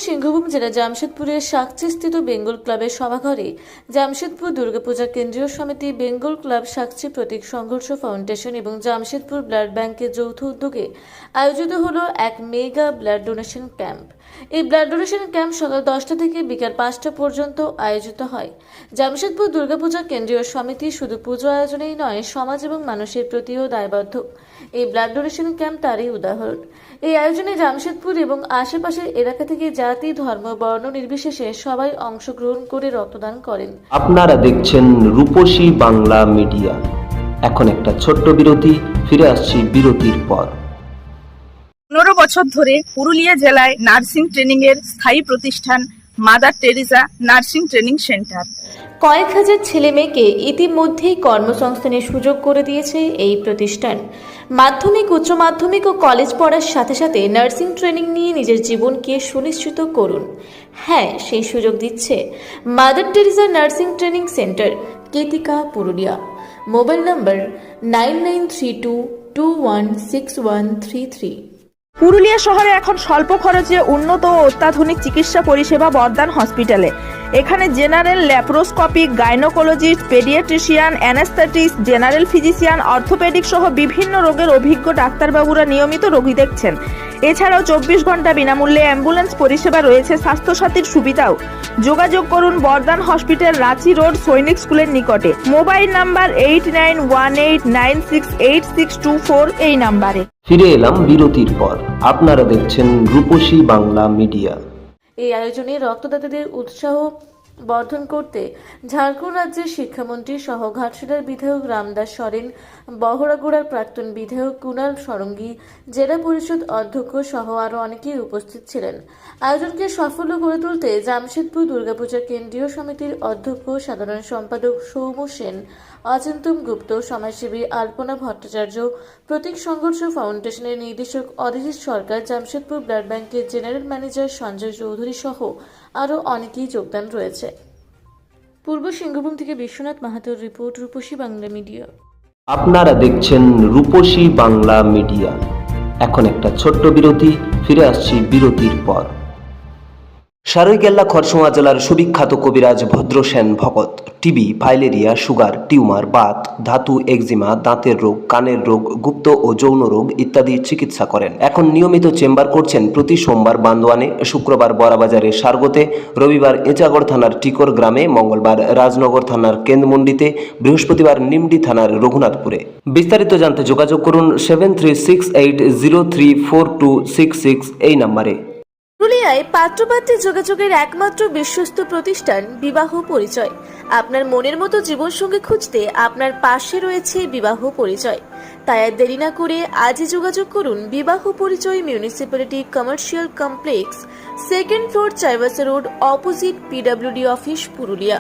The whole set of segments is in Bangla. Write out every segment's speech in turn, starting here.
সিংভূম জেলা জামশেদপুরের সাকচিস্থিত বেঙ্গল ক্লাবের সভাঘরে জামশেদপুর দুর্গাপূজা কেন্দ্রীয় সমিতি, বেঙ্গল ক্লাব, সাকচি প্রতীক সংঘর্ষ ফাউন্ডেশন এবং জামশেদপুর ব্লাড ব্যাংকের যৌথ উদ্যোগে আয়োজিত হলো এক মেগা ব্লাড ডোনেশন ক্যাম্প। এই ব্লাড ডোনেশন ক্যাম্প সকাল 10টা থেকে বিকাল 5টা পর্যন্ত আয়োজিত হয়। জামশেদপুর দুর্গাপূজা কেন্দ্রীয় সমিতি শুধু পুজো আয়োজনেই নয়, সমাজ এবং মানুষের প্রতিও দায়বদ্ধ। এই ব্লাড ডোনেশন ক্যাম্প তারই উদাহরণ। এই আয়োজনে জামশেদপুর এবং আশেপাশের এলাকা থেকে জাতি, ধর্ম, বর্ণ নির্বিশেষে সবাই অংশগ্রহণ করে রক্তদান করেন। আপনারা দেখছেন রূপসী বাংলা মিডিয়া। এখন একটা ছোট্ট বিরতি, ফিরে আসছি বিরতির পর। 15 বছর ধরে পুরুলিয়া জেলায় নার্সিং ট্রেনিং এর স্থায়ী প্রতিষ্ঠান mother Teresa nursing training centre কয়েক হাজার ছেলে মেয়েকে ইতিমধ্যেই কর্মসংস্থানের সুযোগ করে দিয়েছে এই প্রতিষ্ঠান। মাধ্যমিক, উচ্চ মাধ্যমিক ও কলেজ পড়ার সাথে সাথে নার্সিং ট্রেনিং নিয়ে নিজের জীবনকে সুনিশ্চিত করুন। হ্যাঁ, সেই সুযোগ দিচ্ছে Mother Teresa nursing training centre, Ketika, Purulia. Mobile number 9932216133। Purulia শহরে এখন স্বল্প খরচে উন্নত ও অত্যাধুনিক চিকিৎসা পরিষেবা বর্ধমান হসপিটালে। এখানে general, laparoscopic, gynaecologist, paediatrician, anaesthetist, general physician, orthopaedic সহ বিভিন্ন রোগের অভিজ্ঞ ডাক্তারবাবুরা নিয়মিত রোগী দেখছেন। এছাড়াও 24 ঘন্টা বিনামূল্যে অ্যাম্বুলেন্স পরিষেবা রয়েছে, স্বাস্থ্যসাথীর সুবিধাও। যোগাযোগ করুন বর্ধমান হসপিটাল, রাঁচি রোড, সৈনিক স্কুলের নিকটে। মোবাইল নাম্বার 8918968624 এই নাম্বারে। ফিরে এলাম বিরতির পর। আপনারা দেখছেন রূপসী বাংলা মিডিয়া। এই আয়োজনে রক্তদাতাদের উৎসাহ বর্ধন করতে ঝাড়খণ্ড রাজ্যের শিক্ষামন্ত্রী সহ ঘাটশিলার বিধায়ক রামদাস সরেন, বহরাগোড়ার প্রাক্তন বিধায়ক কুণাল সরঙ্গী, জেলা পরিষদ অধ্যক্ষ সহ আরও অনেকেই উপস্থিত ছিলেন। আয়োজনকে সফল করে তুলতে জামশেদপুর দুর্গাপূজা কেন্দ্রীয় সমিতির অধ্যক্ষ, সাধারণ সম্পাদক সৌম সেন, অচিন্তম গুপ্ত, সমাজসেবী আলপনা ভট্টাচার্য, প্রতীক সংঘর্ষ ফাউন্ডেশনের নির্দেশক অরিজিৎ সরকার, জামশেদপুর ব্লাড ব্যাংকের জেনারেল ম্যানেজার সঞ্জয় চৌধুরী সহ আরও অনেকেই যোগদান রয়েছে। পূর্ব সিংভূম থেকে বিশ্বনাথ মাহাতোর রিপোর্ট, রূপসী বাংলা মিডিয়া। আপনারা দেখছেন রূপসী বাংলা মিডিয়া। এখন একটা ছোট্ট বিরতি, ফিরে আসছি বিরতির পর। সারৈকেল্লা খরসোয়া জেলার সুবিখ্যাত কবিরাজ Bhadrasen Bhagat TB, filaria, sugar, tumour, Baat, ধাতু, এক্সিমা, দাঁতের রোগ, কানের রোগ, গুপ্ত ও যৌন রোগ ইত্যাদি চিকিৎসা করেন। এখন নিয়মিত চেম্বার করছেন প্রতি সোমবার বান্দোয়ানে, শুক্রবার বড়াবাজারে সারগোতে, রবিবার এঁচাগড় থানার টিকর গ্রামে, মঙ্গলবার রাজনগর থানার কেন্দ্রমন্ডিতে, বৃহস্পতিবার নিমডি থানার রঘুনাথপুরে। বিস্তারিত জানতে যোগাযোগ করুন 7368034266 এই নম্বরে। পুরুলিয়ায় পাত্রপাত্রী যোগাযোগের একমাত্র বিশ্বস্ত প্রতিষ্ঠান বিবাহ পরিচয়। আপনার মনের মতো জীবনসঙ্গী খুঁজতে আপনার পাশে রয়েছে বিবাহ পরিচয়। তাই আর দেরি না করে আজই যোগাযোগ করুন বিবাহ পরিচয়, municipality commercial complex, 2nd floor, Chaibasa road, opposite PWD office, Purulia.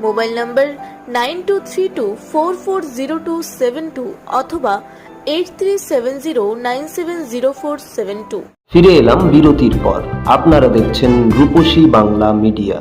Mobile নম্বর 9232440272 অথবা 8370970472। ফিরে এলাম বিরতির পর। আপনারা দেখছেন রূপসী বাংলা মিডিয়া।